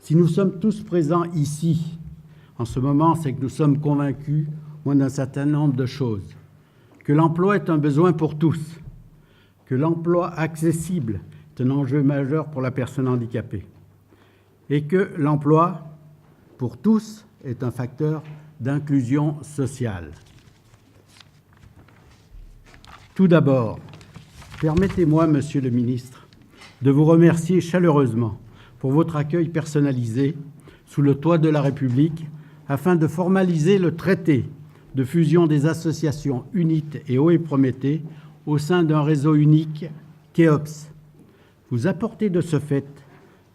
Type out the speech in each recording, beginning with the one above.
Si nous sommes tous présents ici, en ce moment, c'est que nous sommes convaincus, moi, d'un certain nombre de choses. Que l'emploi est un besoin pour tous, que l'emploi accessible est un enjeu majeur pour la personne handicapée, et que l'emploi, pour tous, est un facteur d'inclusion sociale. Tout d'abord, permettez-moi, Monsieur le Ministre, de vous remercier chaleureusement pour votre accueil personnalisé sous le toit de la République afin de formaliser le traité de fusion des associations UNIT et OE Prométhée au sein d'un réseau unique, Kéops. Vous apportez de ce fait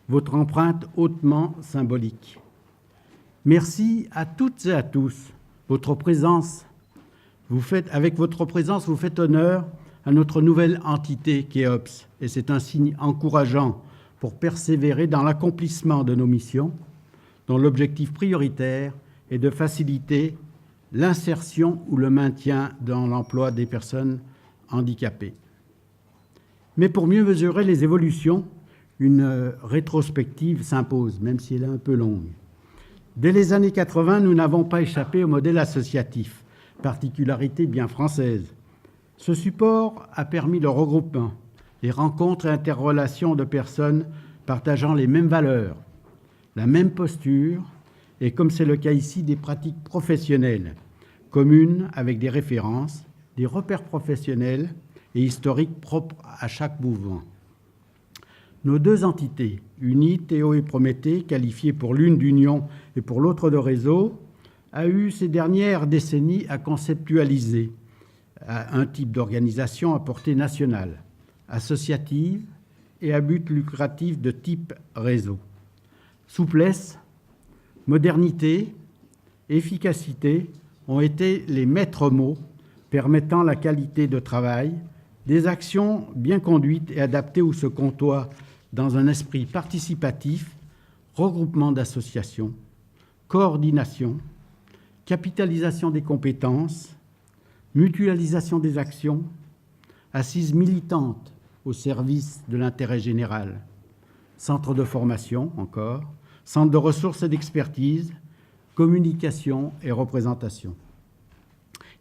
votre empreinte hautement symbolique. Merci à toutes et à tous. Avec votre présence, vous faites honneur à notre nouvelle entité Kéops, et c'est un signe encourageant pour persévérer dans l'accomplissement de nos missions, dont l'objectif prioritaire est de faciliter l'insertion ou le maintien dans l'emploi des personnes handicapées. Mais pour mieux mesurer les évolutions, une rétrospective s'impose, même si elle est un peu longue. Dès les années 80, nous n'avons pas échappé au modèle associatif, particularité bien française. Ce support a permis le regroupement, les rencontres et interrelations de personnes partageant les mêmes valeurs, la même posture, et comme c'est le cas ici, des pratiques professionnelles communes avec des références, des repères professionnels et historiques propres à chaque mouvement. Nos deux entités, UNIT et OE Prométhée, qualifiées pour l'une d'union et pour l'autre de réseau, a eu ces dernières décennies à conceptualiser un type d'organisation à portée nationale, associative et à but lucratif de type réseau. Souplesse, modernité, efficacité ont été les maîtres mots permettant la qualité de travail, des actions bien conduites et adaptées où se côtoient dans un esprit participatif, regroupement d'associations, coordination, capitalisation des compétences, mutualisation des actions, assises militantes au service de l'intérêt général, centre de formation encore, centre de ressources et d'expertise, communication et représentation.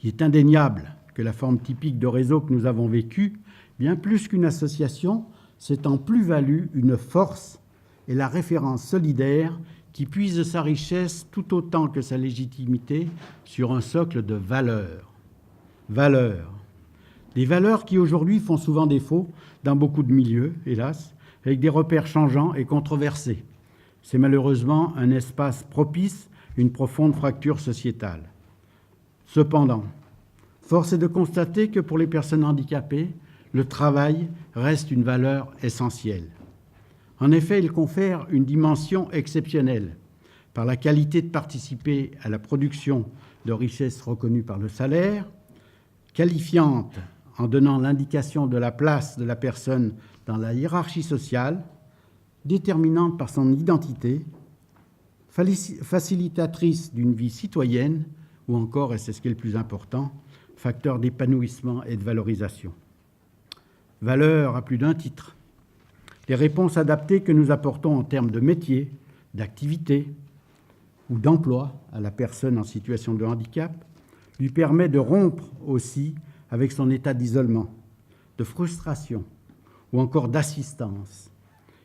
Il est indéniable que la forme typique de réseau que nous avons vécue, bien plus qu'une association, c'est en plus-value une force et la référence solidaire qui puise sa richesse tout autant que sa légitimité sur un socle de valeurs. Valeurs. Des valeurs qui aujourd'hui font souvent défaut dans beaucoup de milieux, hélas, avec des repères changeants et controversés. C'est malheureusement un espace propice à une profonde fracture sociétale. Cependant, force est de constater que pour les personnes handicapées, le travail reste une valeur essentielle. En effet, il confère une dimension exceptionnelle par la qualité de participer à la production de richesses reconnues par le salaire, qualifiante en donnant l'indication de la place de la personne dans la hiérarchie sociale, déterminante par son identité, facilitatrice d'une vie citoyenne, ou encore, et c'est ce qui est le plus important, facteur d'épanouissement et de valorisation. Valeur à plus d'un titre. Les réponses adaptées que nous apportons en termes de métier, d'activité ou d'emploi à la personne en situation de handicap lui permet de rompre aussi avec son état d'isolement, de frustration ou encore d'assistance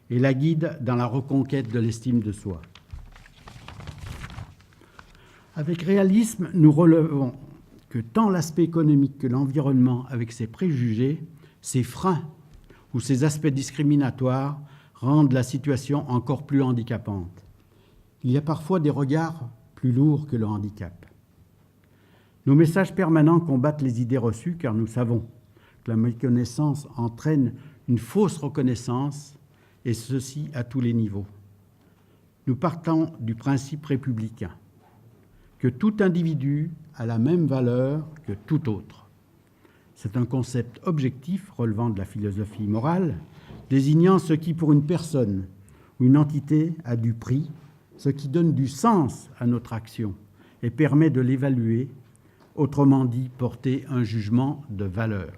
et la guide dans la reconquête de l'estime de soi. Avec réalisme, nous relevons que tant l'aspect économique que l'environnement, avec ses préjugés, ses freins ou ses aspects discriminatoires, rendent la situation encore plus handicapante. Il y a parfois des regards plus lourds que le handicap. Nos messages permanents combattent les idées reçues car nous savons que la méconnaissance entraîne une fausse reconnaissance et ceci à tous les niveaux. Nous partons du principe républicain que tout individu a la même valeur que tout autre. C'est un concept objectif relevant de la philosophie morale, désignant ce qui, pour une personne ou une entité, a du prix, ce qui donne du sens à notre action et permet de l'évaluer, autrement dit, porter un jugement de valeur.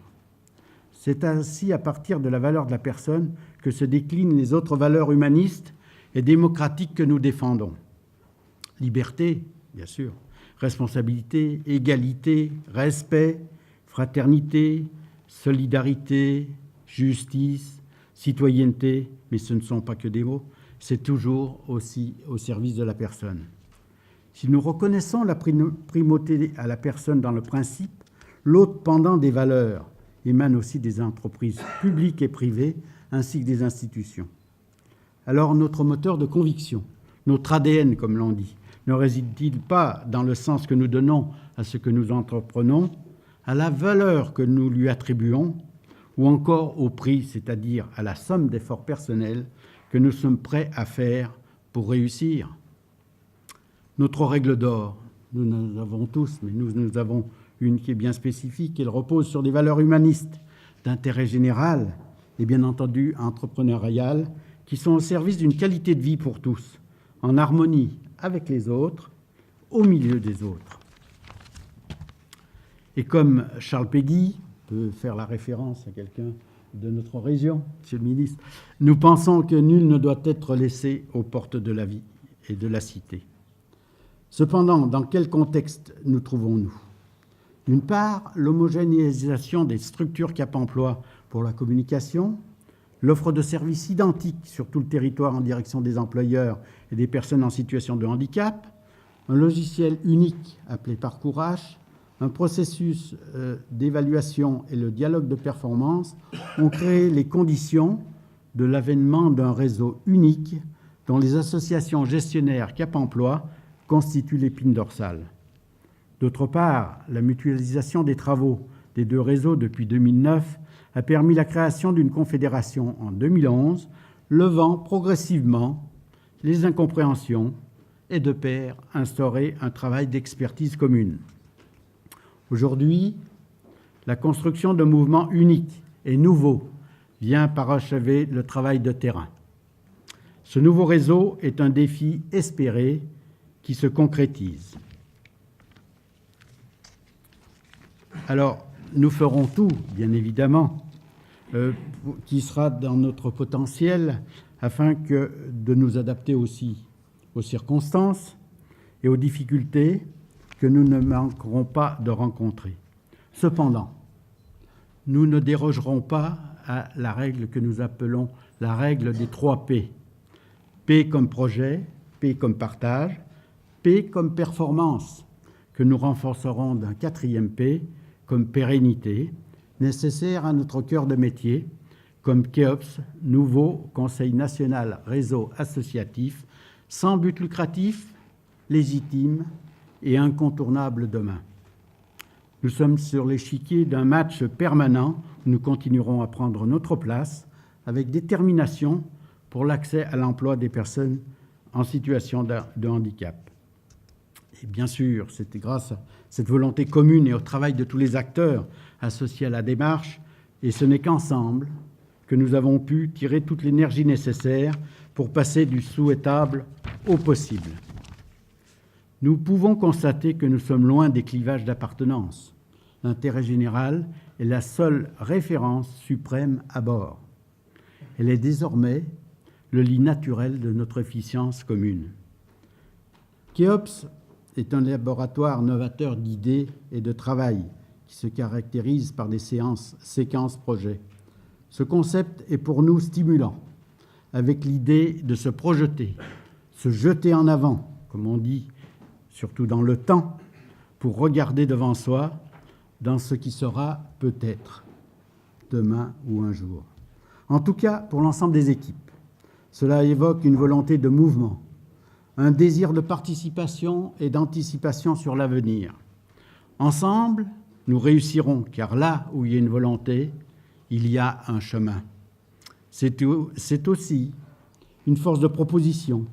C'est ainsi à partir de la valeur de la personne que se déclinent les autres valeurs humanistes et démocratique que nous défendons. Liberté, bien sûr, responsabilité, égalité, respect, fraternité, solidarité, justice, citoyenneté, mais ce ne sont pas que des mots, c'est toujours aussi au service de la personne. Si nous reconnaissons la primauté à la personne dans le principe, l'autre pendant des valeurs émane aussi des entreprises publiques et privées, ainsi que des institutions. Alors notre moteur de conviction, notre ADN comme l'on dit, ne réside-t-il pas dans le sens que nous donnons à ce que nous entreprenons, à la valeur que nous lui attribuons, ou encore au prix, c'est-à-dire à la somme d'efforts personnels que nous sommes prêts à faire pour réussir? Notre règle d'or, nous en avons tous, mais nous avons une qui est bien spécifique, elle repose sur des valeurs humanistes, d'intérêt général et bien entendu entrepreneuriales, qui sont au service d'une qualité de vie pour tous, en harmonie avec les autres, au milieu des autres. Et comme Charles Péguy peut faire la référence à quelqu'un de notre région, Monsieur le ministre, nous pensons que nul ne doit être laissé aux portes de la vie et de la cité. Cependant, dans quel contexte nous trouvons-nous? D'une part, l'homogénéisation des structures Cap Emploi pour la communication, l'offre de services identiques sur tout le territoire en direction des employeurs et des personnes en situation de handicap, un logiciel unique appelé Parcourage, un processus d'évaluation et le dialogue de performance ont créé les conditions de l'avènement d'un réseau unique dont les associations gestionnaires Cap Emploi constituent l'épine dorsale. D'autre part, la mutualisation des travaux des deux réseaux depuis 2009 a permis la création d'une confédération en 2011, levant progressivement les incompréhensions et de pair instaurer un travail d'expertise commune. Aujourd'hui, la construction d'un mouvement unique et nouveau vient parachever le travail de terrain. Ce nouveau réseau est un défi espéré qui se concrétise. Alors, nous ferons tout, bien évidemment, qui sera dans notre potentiel afin de nous adapter aussi aux circonstances et aux difficultés que nous ne manquerons pas de rencontrer. Cependant, nous ne dérogerons pas à la règle que nous appelons la règle des 3 P. P comme projet, P comme partage, P comme performance, que nous renforcerons d'un 4e P comme pérennité, nécessaire à notre cœur de métier, comme KEOPS, nouveau Conseil national réseau associatif, sans but lucratif, légitime et incontournable demain. Nous sommes sur l'échiquier d'un match permanent où nous continuerons à prendre notre place avec détermination pour l'accès à l'emploi des personnes en situation de handicap. Et bien sûr, c'était grâce à cette volonté commune et au travail de tous les acteurs associés à la démarche, et ce n'est qu'ensemble que nous avons pu tirer toute l'énergie nécessaire pour passer du souhaitable au possible. Nous pouvons constater que nous sommes loin des clivages d'appartenance. L'intérêt général est la seule référence suprême à bord. Elle est désormais le lit naturel de notre efficience commune. KEOPS est un laboratoire novateur d'idées et de travail qui se caractérise par des séquences projets. Ce concept est pour nous stimulant, avec l'idée de se projeter, se jeter en avant, comme on dit, surtout dans le temps, pour regarder devant soi dans ce qui sera peut-être demain ou un jour. En tout cas, pour l'ensemble des équipes, cela évoque une volonté de mouvement, un désir de participation et d'anticipation sur l'avenir. Ensemble, nous réussirons, car là où il y a une volonté, il y a un chemin. C'est aussi une force de proposition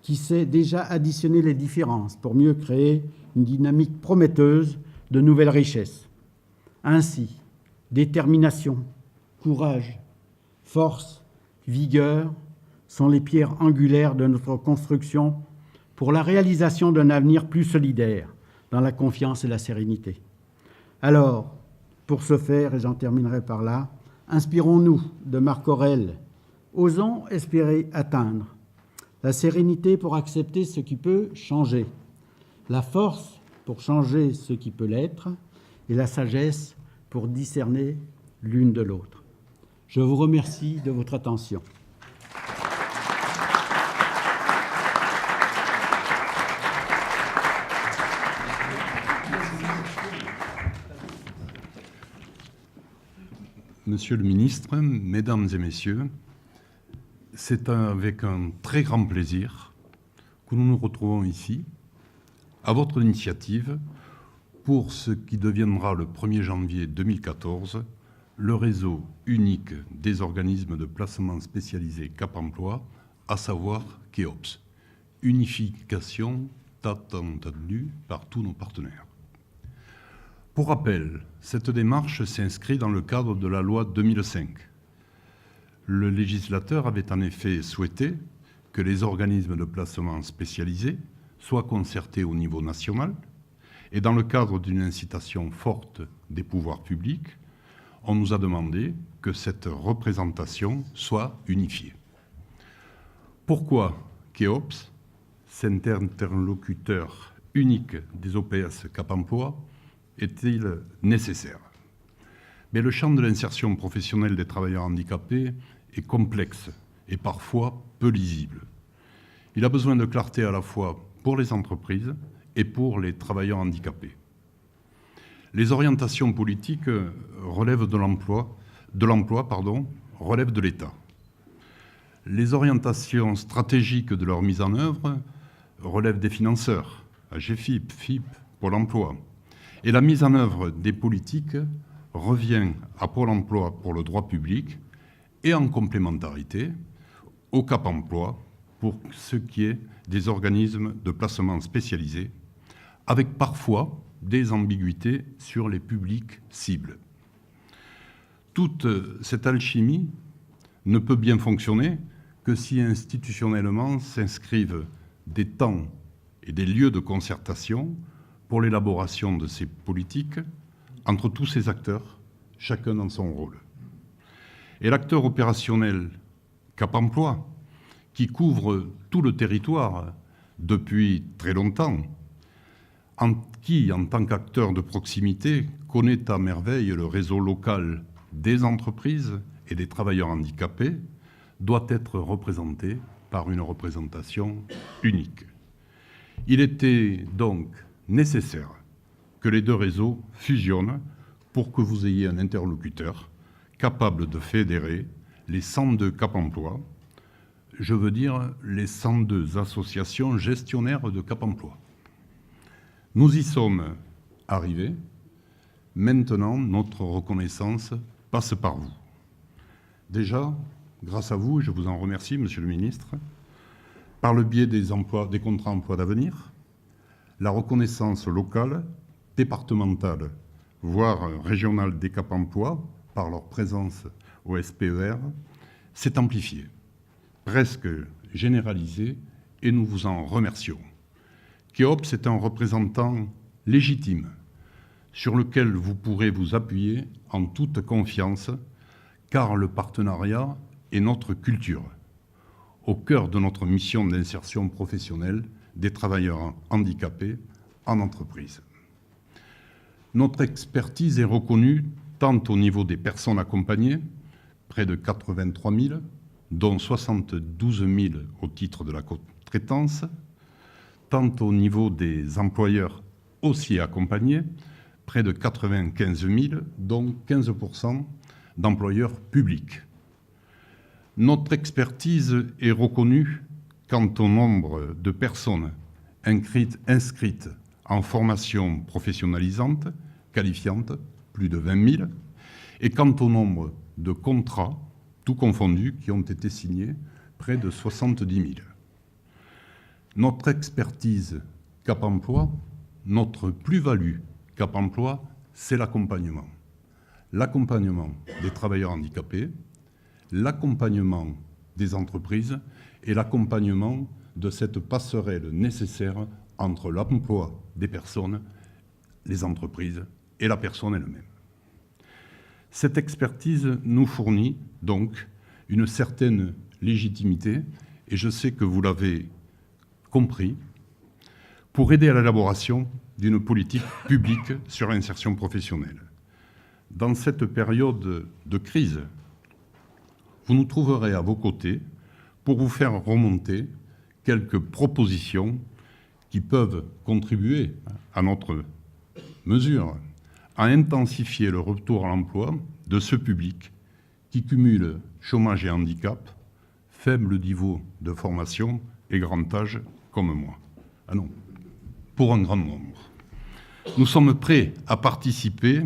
qui sait déjà additionner les différences pour mieux créer une dynamique prometteuse de nouvelles richesses. Ainsi, détermination, courage, force, vigueur sont les pierres angulaires de notre construction pour la réalisation d'un avenir plus solidaire, dans la confiance et la sérénité. Alors, pour ce faire, et j'en terminerai par là, inspirons-nous de Marc Aurèle, osons espérer atteindre, la sérénité pour accepter ce qui peut changer, la force pour changer ce qui peut l'être, et la sagesse pour discerner l'une de l'autre. Je vous remercie de votre attention. Monsieur le ministre, mesdames et messieurs, c'est avec un très grand plaisir que nous nous retrouvons ici, à votre initiative, pour ce qui deviendra le 1er janvier 2014 le réseau unique des organismes de placement spécialisés Cap Emploi, à savoir KEOPS, unification tant attendue par tous nos partenaires. Pour rappel, cette démarche s'inscrit dans le cadre de la loi 2005. Le législateur avait en effet souhaité que les organismes de placement spécialisés soient concertés au niveau national et dans le cadre d'une incitation forte des pouvoirs publics, on nous a demandé que cette représentation soit unifiée. Pourquoi KEOPS, cet interlocuteur unique des OPS Cap Emploi, est-il nécessaire? Mais le champ de l'insertion professionnelle des travailleurs handicapés est complexe et parfois peu lisible. Il a besoin de clarté à la fois pour les entreprises et pour les travailleurs handicapés. Les orientations politiques relèvent de l'emploi, relèvent de l'État. Les orientations stratégiques de leur mise en œuvre relèvent des financeurs, AGEFIP, FIP, Pôle emploi. Et la mise en œuvre des politiques revient à Pôle emploi pour le droit public et en complémentarité au Cap emploi pour ce qui est des organismes de placement spécialisés, avec parfois des ambiguïtés sur les publics cibles. Toute cette alchimie ne peut bien fonctionner que si institutionnellement s'inscrivent des temps et des lieux de concertation pour l'élaboration de ces politiques entre tous ces acteurs, chacun dans son rôle. Et l'acteur opérationnel Cap Emploi, qui couvre tout le territoire depuis très longtemps, qui, en tant qu'acteur de proximité, connaît à merveille le réseau local des entreprises et des travailleurs handicapés, doit être représenté par une représentation unique. Il était donc nécessaire que les deux réseaux fusionnent pour que vous ayez un interlocuteur capable de fédérer les 102 Cap Emploi, je veux dire les 102 associations gestionnaires de Cap Emploi. Nous y sommes arrivés. Maintenant, notre reconnaissance passe par vous. Déjà, grâce à vous, et je vous en remercie, Monsieur le Ministre, par le biais des contrats emploi d'avenir, la reconnaissance locale, départementale, voire régionale des Cap Emploi, par leur présence au SPER, s'est amplifiée, presque généralisée, et nous vous en remercions. KEOPS est un représentant légitime sur lequel vous pourrez vous appuyer en toute confiance, car le partenariat est notre culture, au cœur de notre mission d'insertion professionnelle des travailleurs handicapés en entreprise. Notre expertise est reconnue tant au niveau des personnes accompagnées, près de 83 000, dont 72 000 au titre de la co-traitance, tant au niveau des employeurs aussi accompagnés, près de 95 000, dont 15% d'employeurs publics. Notre expertise est reconnue quant au nombre de personnes inscrites en formation professionnalisante, qualifiante, plus de 20 000, et quant au nombre de contrats, tout confondus, qui ont été signés, près de 70 000. Notre expertise Cap Emploi, notre plus-value Cap Emploi, c'est l'accompagnement. L'accompagnement des travailleurs handicapés, l'accompagnement des entreprises et l'accompagnement de cette passerelle nécessaire entre l'emploi des personnes, les entreprises et la personne elle-même. Cette expertise nous fournit donc une certaine légitimité et je sais que vous l'avez compris, pour aider à l'élaboration d'une politique publique sur l'insertion professionnelle. Dans cette période de crise, vous nous trouverez à vos côtés pour vous faire remonter quelques propositions qui peuvent contribuer à notre mesure à intensifier le retour à l'emploi de ce public qui cumule chômage et handicap, faible niveau de formation et grand âge comme moi. Ah non, pour un grand nombre. Nous sommes prêts à participer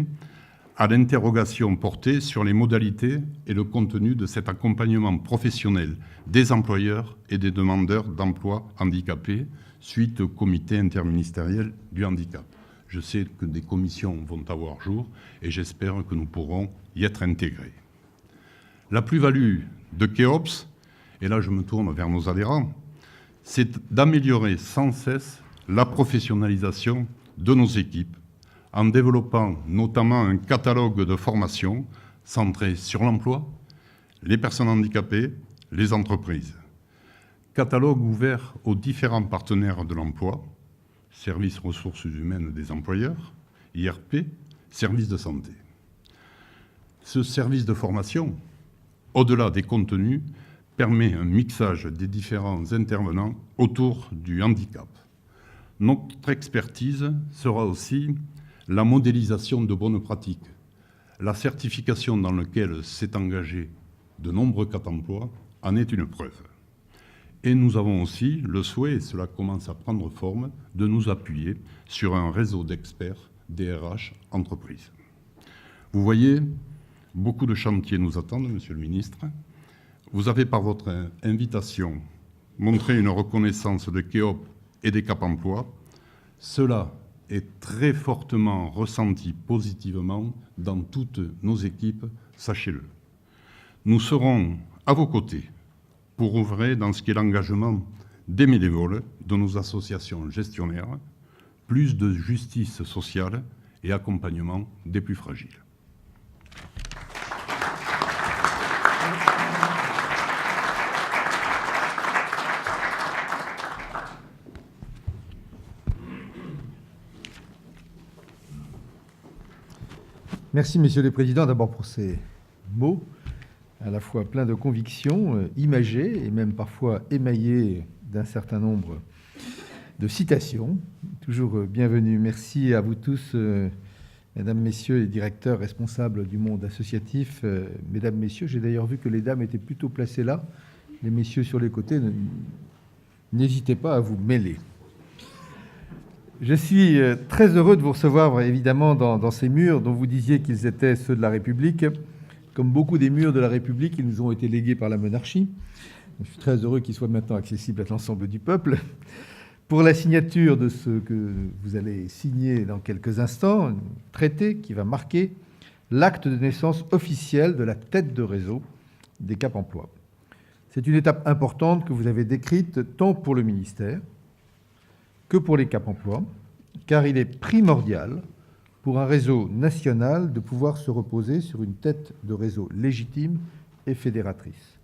à l'interrogation portée sur les modalités et le contenu de cet accompagnement professionnel des employeurs et des demandeurs d'emploi handicapés suite au comité interministériel du handicap. Je sais que des commissions vont avoir jour et j'espère que nous pourrons y être intégrés. La plus-value de Keops, et là je me tourne vers nos adhérents, c'est d'améliorer sans cesse la professionnalisation de nos équipes en développant notamment un catalogue de formation centré sur l'emploi, les personnes handicapées, les entreprises. Catalogue ouvert aux différents partenaires de l'emploi, services ressources humaines des employeurs, IRP, services de santé. Ce service de formation, au-delà des contenus, permet un mixage des différents intervenants autour du handicap. Notre expertise sera aussi la modélisation de bonnes pratiques, la certification dans laquelle s'est engagé de nombreux Cap emploi en est une preuve. Et nous avons aussi le souhait, et cela commence à prendre forme, de nous appuyer sur un réseau d'experts DRH entreprises. Vous voyez, beaucoup de chantiers nous attendent, Monsieur le Ministre. Vous avez, par votre invitation, montré une reconnaissance de Keops et des Cap emploi. Cela est très fortement ressenti positivement dans toutes nos équipes, sachez-le. Nous serons à vos côtés pour œuvrer dans ce qui est l'engagement des bénévoles de nos associations gestionnaires, plus de justice sociale et accompagnement des plus fragiles. Merci, Monsieur le Président, d'abord pour ces mots, à la fois pleins de conviction, imagés et même parfois émaillés d'un certain nombre de citations. Toujours bienvenue. Merci à vous tous, Mesdames, Messieurs les directeurs responsables du monde associatif. Mesdames, Messieurs, j'ai d'ailleurs vu que les dames étaient plutôt placées là. Les messieurs sur les côtés, n'hésitez pas à vous mêler. Je suis très heureux de vous recevoir, évidemment, dans ces murs dont vous disiez qu'ils étaient ceux de la République. Comme beaucoup des murs de la République, ils nous ont été légués par la monarchie. Je suis très heureux qu'ils soient maintenant accessibles à l'ensemble du peuple. Pour la signature de ce que vous allez signer dans quelques instants, un traité qui va marquer l'acte de naissance officiel de la tête de réseau des Cap emploi. C'est une étape importante que vous avez décrite tant pour le ministère que pour les Cap emploi, car il est primordial pour un réseau national de pouvoir se reposer sur une tête de réseau légitime et fédératrice.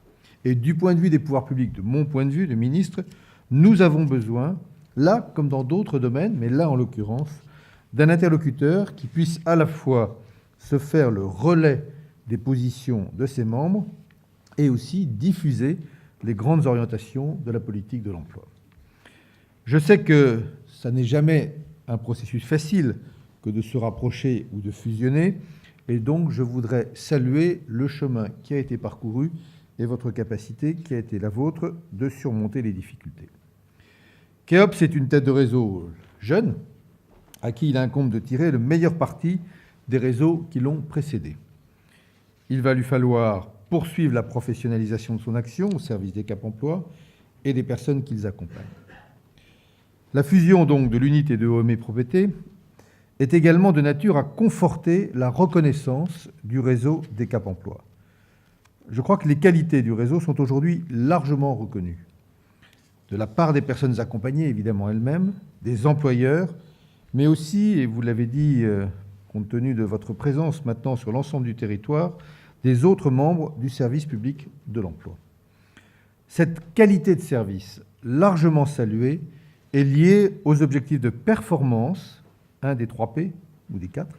Et du point de vue des pouvoirs publics, de mon point de vue de ministre, nous avons besoin, là comme dans d'autres domaines, mais là en l'occurrence, d'un interlocuteur qui puisse à la fois se faire le relais des positions de ses membres et aussi diffuser les grandes orientations de la politique de l'emploi. Je sais que ça n'est jamais un processus facile que de se rapprocher ou de fusionner, et donc je voudrais saluer le chemin qui a été parcouru et votre capacité qui a été la vôtre de surmonter les difficultés. Keops est une tête de réseau jeune, à qui il incombe de tirer le meilleur parti des réseaux qui l'ont précédé. Il va lui falloir poursuivre la professionnalisation de son action au service des Cap emploi et des personnes qui les accompagnent. La fusion donc de l'unité de OME-Propreté est également de nature à conforter la reconnaissance du réseau des Cap emploi. Je crois que les qualités du réseau sont aujourd'hui largement reconnues, de la part des personnes accompagnées, évidemment elles-mêmes, des employeurs, mais aussi, et vous l'avez dit, compte tenu de votre présence maintenant sur l'ensemble du territoire, des autres membres du service public de l'emploi. Cette qualité de service, largement saluée, est liée aux objectifs de performance, un des 3 P ou des 4,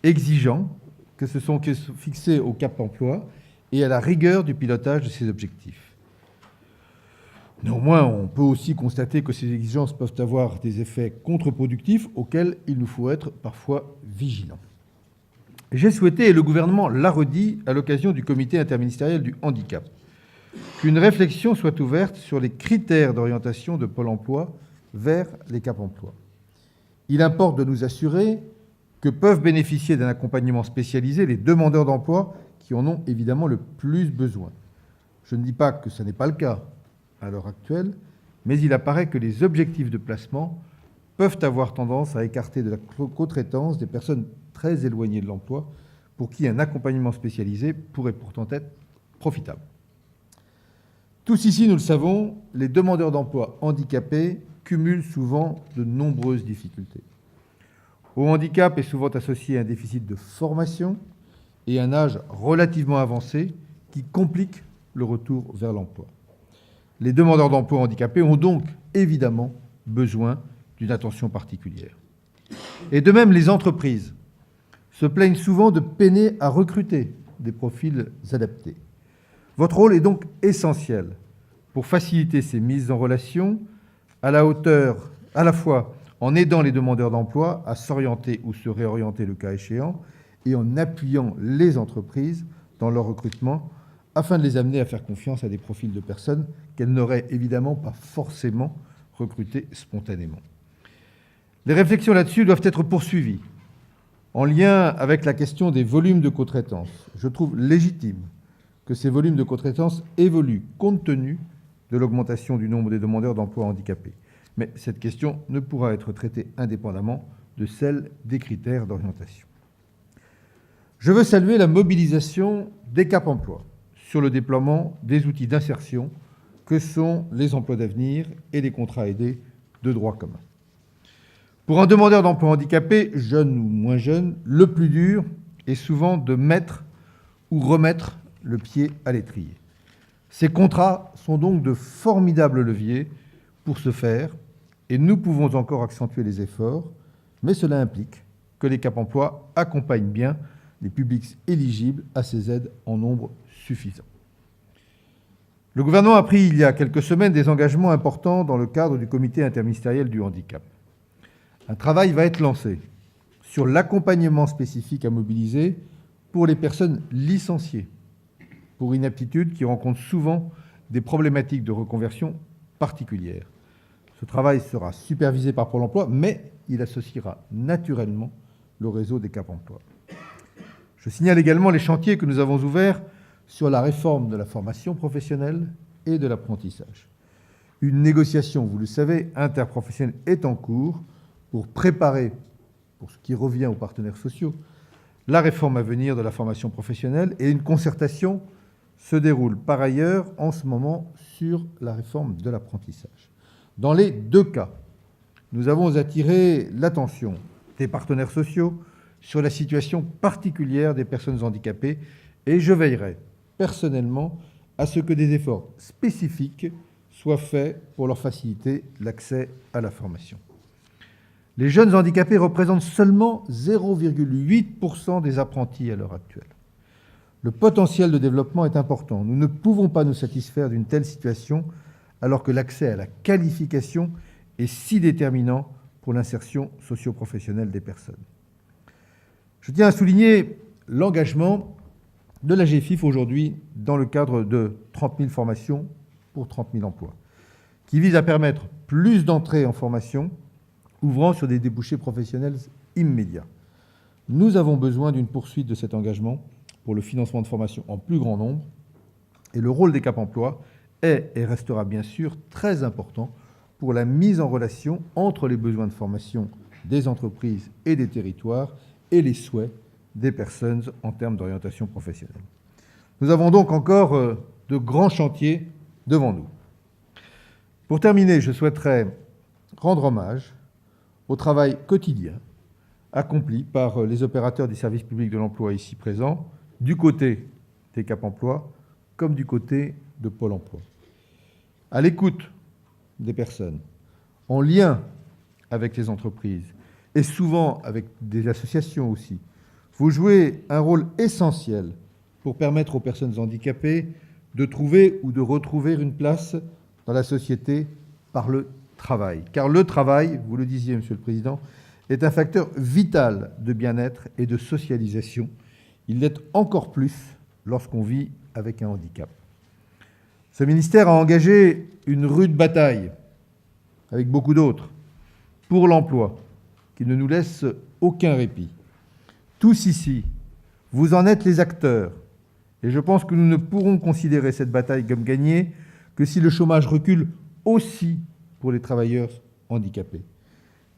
exigeants, que se sont fixés au Cap emploi et à la rigueur du pilotage de ces objectifs. Néanmoins, on peut aussi constater que ces exigences peuvent avoir des effets contre-productifs auxquels il nous faut être parfois vigilants. J'ai souhaité, et le gouvernement l'a redit à l'occasion du comité interministériel du handicap, qu'une réflexion soit ouverte sur les critères d'orientation de Pôle emploi vers les Cap emploi. Il importe de nous assurer que peuvent bénéficier d'un accompagnement spécialisé les demandeurs d'emploi qui en ont évidemment le plus besoin. Je ne dis pas que ce n'est pas le cas à l'heure actuelle, mais il apparaît que les objectifs de placement peuvent avoir tendance à écarter de la co-traitance des personnes très éloignées de l'emploi pour qui un accompagnement spécialisé pourrait pourtant être profitable. Tous ici, nous le savons, les demandeurs d'emploi handicapés cumulent souvent de nombreuses difficultés. Au handicap est souvent associé un déficit de formation et un âge relativement avancé qui complique le retour vers l'emploi. Les demandeurs d'emploi handicapés ont donc évidemment besoin d'une attention particulière. Et de même, les entreprises se plaignent souvent de peiner à recruter des profils adaptés. Votre rôle est donc essentiel pour faciliter ces mises en relation à la hauteur, à la fois en aidant les demandeurs d'emploi à s'orienter ou se réorienter le cas échéant, et en appuyant les entreprises dans leur recrutement, afin de les amener à faire confiance à des profils de personnes qu'elles n'auraient évidemment pas forcément recrutées spontanément. Les réflexions là-dessus doivent être poursuivies. En lien avec la question des volumes de co-traitance, je trouve légitime que ces volumes de co-traitance évoluent compte tenu de l'augmentation du nombre des demandeurs d'emploi handicapés. Mais cette question ne pourra être traitée indépendamment de celle des critères d'orientation. Je veux saluer la mobilisation des Cap emploi sur le déploiement des outils d'insertion que sont les emplois d'avenir et les contrats aidés de droit commun. Pour un demandeur d'emploi handicapé, jeune ou moins jeune, le plus dur est souvent de mettre ou remettre le pied à l'étrier. Ces contrats sont donc de formidables leviers pour ce faire, et nous pouvons encore accentuer les efforts, mais cela implique que les Cap emploi accompagnent bien les publics éligibles à ces aides en nombre suffisant. Le gouvernement a pris il y a quelques semaines des engagements importants dans le cadre du comité interministériel du handicap. Un travail va être lancé sur l'accompagnement spécifique à mobiliser pour les personnes licenciées pour inaptitude qui rencontrent souvent des problématiques de reconversion particulières. Ce travail sera supervisé par Pôle emploi, mais il associera naturellement le réseau des Cap emploi. Je signale également les chantiers que nous avons ouverts sur la réforme de la formation professionnelle et de l'apprentissage. Une négociation, vous le savez, interprofessionnelle est en cours pour préparer, pour ce qui revient aux partenaires sociaux, la réforme à venir de la formation professionnelle, et une concertation se déroule par ailleurs en ce moment sur la réforme de l'apprentissage. Dans les deux cas, nous avons attiré l'attention des partenaires sociaux sur la situation particulière des personnes handicapées, et je veillerai personnellement à ce que des efforts spécifiques soient faits pour leur faciliter l'accès à la formation. Les jeunes handicapés représentent seulement 0,8% des apprentis à l'heure actuelle. Le potentiel de développement est important. Nous ne pouvons pas nous satisfaire d'une telle situation alors que l'accès à la qualification est si déterminant pour l'insertion socio-professionnelle des personnes. Je tiens à souligner l'engagement de la GFIF aujourd'hui dans le cadre de 30 000 formations pour 30 000 emplois, qui vise à permettre plus d'entrées en formation, ouvrant sur des débouchés professionnels immédiats. Nous avons besoin d'une poursuite de cet engagement pour le financement de formation en plus grand nombre, et le rôle des Cap emploi est et restera bien sûr très important pour la mise en relation entre les besoins de formation des entreprises et des territoires et les souhaits des personnes en termes d'orientation professionnelle. Nous avons donc encore de grands chantiers devant nous. Pour terminer, je souhaiterais rendre hommage au travail quotidien accompli par les opérateurs du service public de l'emploi ici présents, du côté des Cap emploi comme du côté de Pôle emploi. à l'écoute des personnes, en lien avec les entreprises et souvent avec des associations aussi. Vous jouez un rôle essentiel pour permettre aux personnes handicapées de trouver ou de retrouver une place dans la société par le travail. Car le travail, vous le disiez, Monsieur le Président, est un facteur vital de bien-être et de socialisation. Il l'est encore plus lorsqu'on vit avec un handicap. Ce ministère a engagé une rude bataille, avec beaucoup d'autres, pour l'emploi, qui ne nous laisse aucun répit. Tous ici, vous en êtes les acteurs, et je pense que nous ne pourrons considérer cette bataille comme gagnée que si le chômage recule aussi pour les travailleurs handicapés.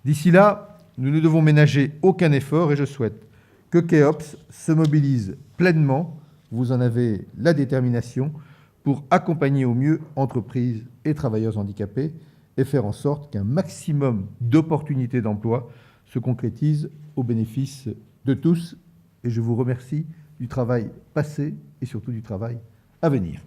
D'ici là, nous ne devons ménager aucun effort et je souhaite que Keops se mobilise pleinement, vous en avez la détermination, pour accompagner au mieux entreprises et travailleurs handicapés et faire en sorte qu'un maximum d'opportunités d'emploi se concrétisent au bénéfice de tous. Et je vous remercie du travail passé et surtout du travail à venir.